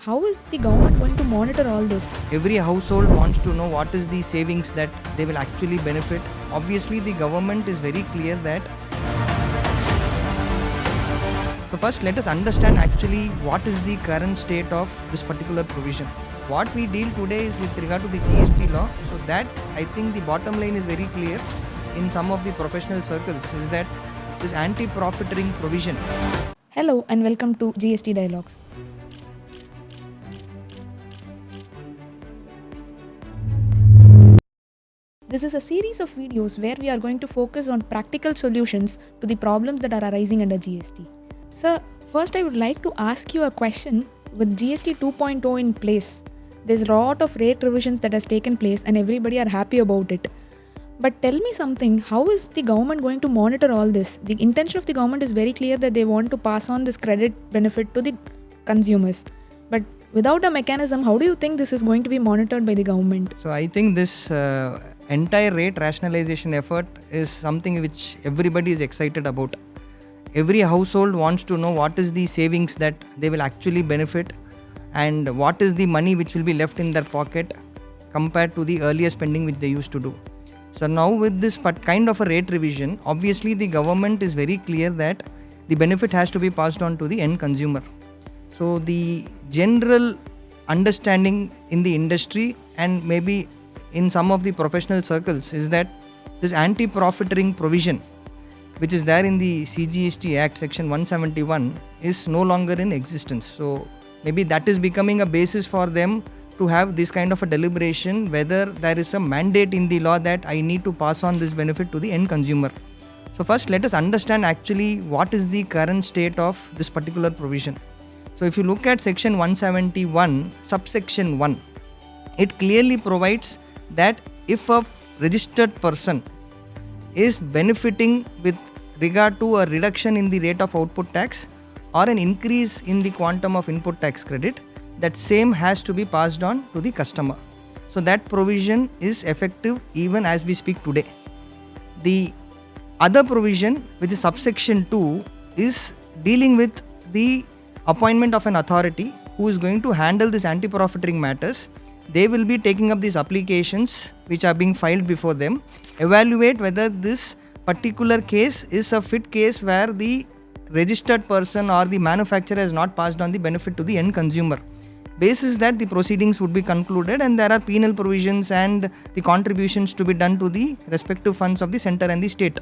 How is the government going to monitor all this? Every household wants to know what is the savings that they will actually benefit. Obviously, the government is very clear that. So first, let us understand actually what is the current state of this particular provision. What we deal today is with regard to the GST law. So that, I think the bottom line is very clear in some of the professional circles, is that this anti-profiteering provision. Hello and welcome to GST Dialogues. This is a series of videos where we are going to focus on practical solutions to the problems that are arising under GST. Sir, first I would like to ask you a question. With GST 2.0 in place, there's a lot of rate revisions that has taken place and everybody are happy about it. But tell me something, how is the government going to monitor all this? The intention of the government is very clear that they want to pass on this credit benefit to the consumers. But without a mechanism, how do you think this is going to be monitored by the government? So I think this entire rate rationalization effort is something which everybody is excited about. Every household wants to know what is the savings that they will actually benefit and what is the money which will be left in their pocket compared to the earlier spending which they used to do. So now with this kind of a rate revision, obviously the government is very clear that the benefit has to be passed on to the end consumer. So the general understanding in the industry and maybe in some of the professional circles is that this anti-profiteering provision, which is there in the CGST Act section 171, is no longer in existence. So maybe that is becoming a basis for them to have this kind of a deliberation whether there is a mandate in the law that I need to pass on this benefit to the end consumer. So first let us understand actually what is the current state of this particular provision. So if you look at section 171 subsection 1, it clearly provides that if a registered person is benefiting with regard to a reduction in the rate of output tax or an increase in the quantum of input tax credit, that same has to be passed on to the customer. So that provision is effective even as we speak today. The other provision, which is subsection 2, is dealing with the appointment of an authority who is going to handle this anti-profiteering matters. They will be taking up these applications which are being filed before them, evaluate whether this particular case is a fit case where the registered person or the manufacturer has not passed on the benefit to the end consumer. Basis that the proceedings would be concluded and there are penal provisions and the contributions to be done to the respective funds of the center and the state.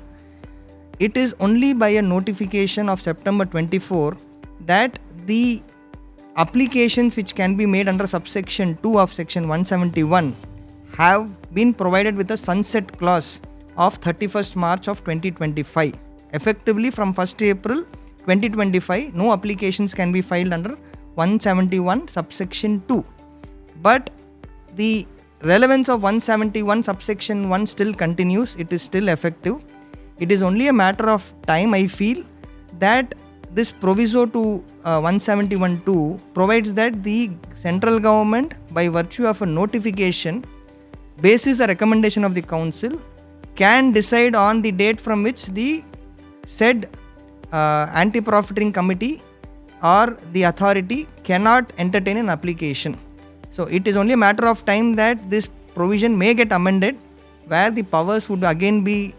It is only by a notification of September 24 that the applications which can be made under subsection 2 of section 171 have been provided with a sunset clause of 31st March of 2025. Effectively from 1st April 2025, no applications can be filed under 171 subsection 2. But the relevance of 171 subsection 1 still continues, it is still effective. It is only a matter of time, I feel, that this proviso to 171.2 provides that the central government, by virtue of a notification, basis a recommendation of the council, can decide on the date from which the said anti-profiteering committee or the authority cannot entertain an application. So it is only a matter of time that this provision may get amended where the powers would again be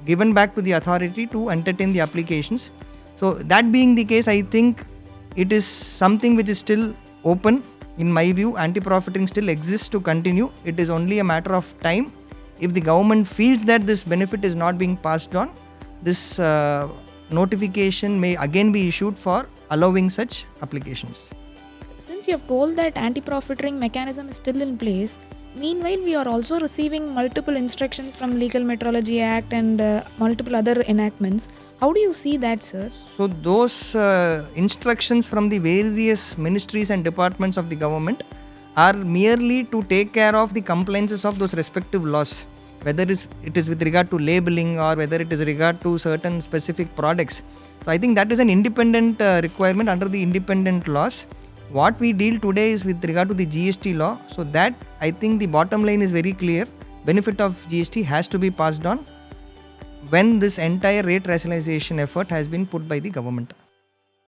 given back to the authority to entertain the applications. So that being the case, I think it is something which is still open. In my view, anti-profiteering still exists to continue. It is only a matter of time. If the government feels that this benefit is not being passed on, this notification may again be issued for allowing such applications. Since you have told that anti-profiteering mechanism is still in place, meanwhile we are also receiving multiple instructions from Legal Metrology Act and multiple other enactments. How do you see that, sir? So those instructions from the various ministries and departments of the government are merely to take care of the compliances of those respective laws, whether it is with regard to labeling or whether it is regard to certain specific products. So I think that is an independent requirement under the independent laws. What we deal today is with regard to the GST law. So that, I think the bottom line is very clear. Benefit of GST has to be passed on when this entire rate rationalization effort has been put by the government.